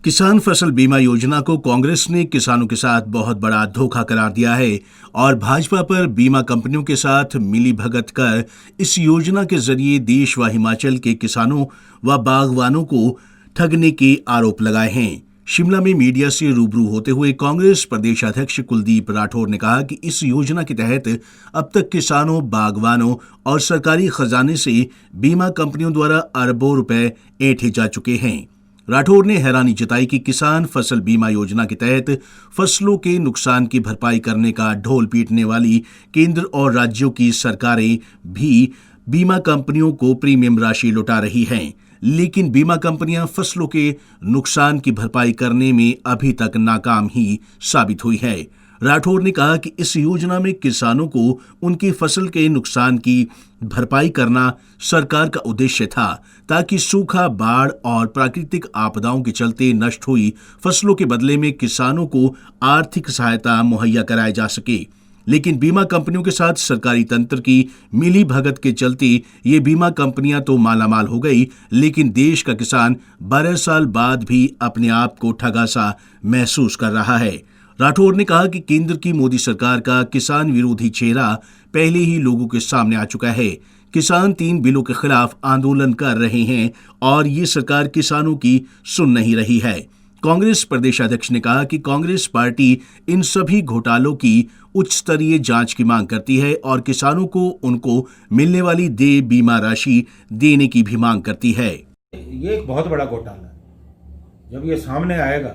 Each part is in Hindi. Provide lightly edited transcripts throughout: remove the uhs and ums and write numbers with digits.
किसान फसल बीमा योजना को कांग्रेस ने किसानों के साथ बहुत बड़ा धोखा करार दिया है और भाजपा पर बीमा कंपनियों के साथ मिलीभगत कर इस योजना के जरिए देश व हिमाचल के किसानों व बागवानों को ठगने के आरोप लगाए हैं। शिमला में मीडिया से रूबरू होते हुए कांग्रेस प्रदेश अध्यक्ष कुलदीप राठौर ने कहा कि इस योजना के तहत अब तक किसानों, बागवानों और सरकारी खजाने से बीमा कंपनियों द्वारा अरबों रुपए ऐंठे जा चुके हैं। राठौर ने हैरानी जताई कि किसान फसल बीमा योजना के तहत फसलों के नुकसान की भरपाई करने का ढोल पीटने वाली केंद्र और राज्यों की सरकारें भी बीमा कंपनियों को प्रीमियम राशि लौटा रही हैं, लेकिन बीमा कंपनियां फसलों के नुकसान की भरपाई करने में अभी तक नाकाम ही साबित हुई है। राठौर ने कहा कि इस योजना में किसानों को उनकी फसल के नुकसान की भरपाई करना सरकार का उद्देश्य था, ताकि सूखा, बाढ़ और प्राकृतिक आपदाओं के चलते नष्ट हुई फसलों के बदले में किसानों को आर्थिक सहायता मुहैया कराई जा सके। लेकिन बीमा कंपनियों के साथ सरकारी तंत्र की मिली भगत के चलते ये बीमा कंपनियां तो मालामाल हो गई, लेकिन देश का किसान 12 साल बाद भी अपने आप को ठगा सा महसूस कर रहा है। राठौर ने कहा कि केंद्र की मोदी सरकार का किसान विरोधी चेहरा पहले ही लोगों के सामने आ चुका है। किसान 3 बिलों के खिलाफ आंदोलन कर रहे हैं और ये सरकार किसानों की सुन नहीं रही है। कांग्रेस प्रदेश अध्यक्ष ने कहा कि कांग्रेस पार्टी इन सभी घोटालों की उच्च स्तरीय जांच की मांग करती है और किसानों को उनको मिलने वाली देय बीमा राशि देने की भी मांग करती है। ये एक बहुत बड़ा घोटाला है। जब ये सामने आएगा,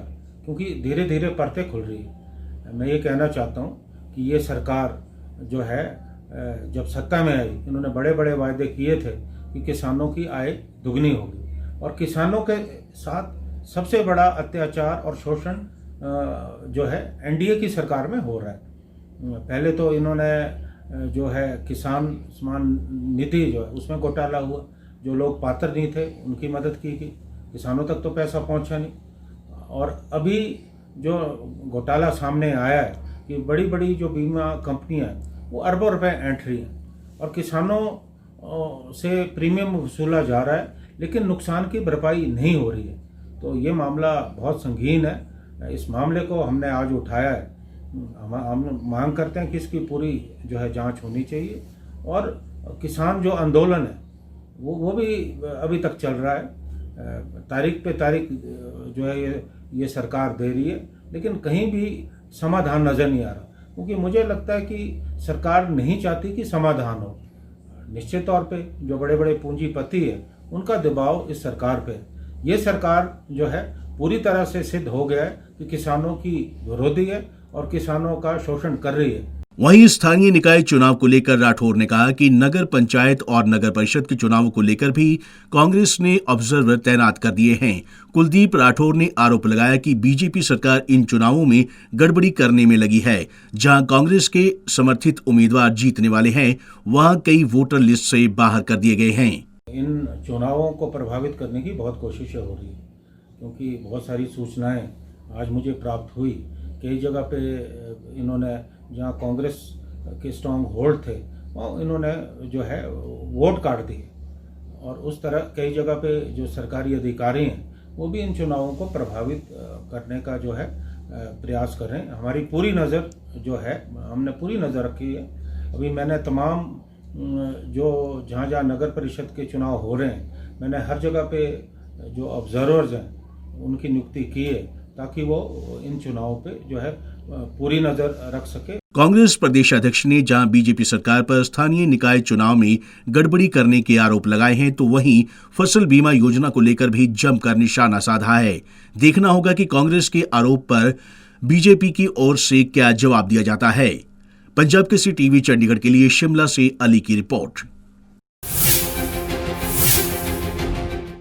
क्योंकि धीरे धीरे परतें खुल रही है, मैं ये कहना चाहता हूँ कि ये सरकार जो है, जब सत्ता में आई, इन्होंने बड़े बड़े वायदे किए थे कि किसानों की आय दुगनी होगी, और किसानों के साथ सबसे बड़ा अत्याचार और शोषण जो है एनडीए की सरकार में हो रहा है। पहले तो इन्होंने जो है किसान सम्मान निधि जो है उसमें घोटाला हुआ, जो लोग पात्र नहीं थे उनकी मदद की गई, किसानों तक तो पैसा पहुंचा नहीं। और अभी जो घोटाला सामने आया है कि बड़ी बड़ी जो बीमा कंपनियां हैं वो अरबों रुपए ऐंठ रही हैं और किसानों से प्रीमियम वसूला जा रहा है, लेकिन नुकसान की भरपाई नहीं हो रही है। तो ये मामला बहुत संगीन है। इस मामले को हमने आज उठाया है। हम मांग करते हैं कि इसकी पूरी जो है जांच होनी चाहिए, और किसान जो आंदोलन है वो भी अभी तक चल रहा है। तारीख पे तारीख जो है ये सरकार दे रही है, लेकिन कहीं भी समाधान नज़र नहीं आ रहा, क्योंकि मुझे लगता है कि सरकार नहीं चाहती कि समाधान हो। निश्चित तौर पे जो बड़े बड़े पूंजीपति है उनका दबाव इस सरकार पे, ये सरकार जो है पूरी तरह से सिद्ध हो गया है कि किसानों की विरोधी है और किसानों का शोषण कर रही है। वहीं स्थानीय निकाय चुनाव को लेकर राठौर ने कहा कि नगर पंचायत और नगर परिषद के चुनावों को लेकर भी कांग्रेस ने ऑब्जर्वर तैनात कर दिए हैं। कुलदीप राठौर ने आरोप लगाया कि बीजेपी सरकार इन चुनावों में गड़बड़ी करने में लगी है। जहां कांग्रेस के समर्थित उम्मीदवार जीतने वाले हैं, वहां कई वोटर लिस्ट से बाहर कर दिए गए हैं। इन चुनावों को प्रभावित करने की बहुत कोशिशें हो रही है, क्योंकि बहुत सारी सूचनाएं आज मुझे प्राप्त हुई। कई जगह पे इन्होंने, जहाँ कांग्रेस के स्ट्रॉन्ग होल्ड थे, वहाँ इन्होंने जो है वोट काट दिए, और उस तरह कई जगह पे जो सरकारी अधिकारी हैं वो भी इन चुनावों को प्रभावित करने का जो है प्रयास कर रहे हैं। हमारी पूरी नज़र जो है, हमने पूरी नज़र रखी है। अभी मैंने तमाम जो जहाँ जहाँ नगर परिषद के चुनाव हो रहे हैं, मैंने हर जगह पे जो ऑब्जर्वर्स हैं उनकी नियुक्ति की है, ताकि वो इन चुनावों पे जो है पूरी नजर रख सके। कांग्रेस प्रदेश अध्यक्ष ने जहां बीजेपी सरकार पर स्थानीय निकाय चुनाव में गड़बड़ी करने के आरोप लगाए हैं, तो वहीं फसल बीमा योजना को लेकर भी जमकर निशाना साधा है। देखना होगा कि कांग्रेस के आरोप पर बीजेपी की ओर से क्या जवाब दिया जाता है। पंजाब केसरी टीवी चंडीगढ़ के लिए शिमला से अली की रिपोर्ट।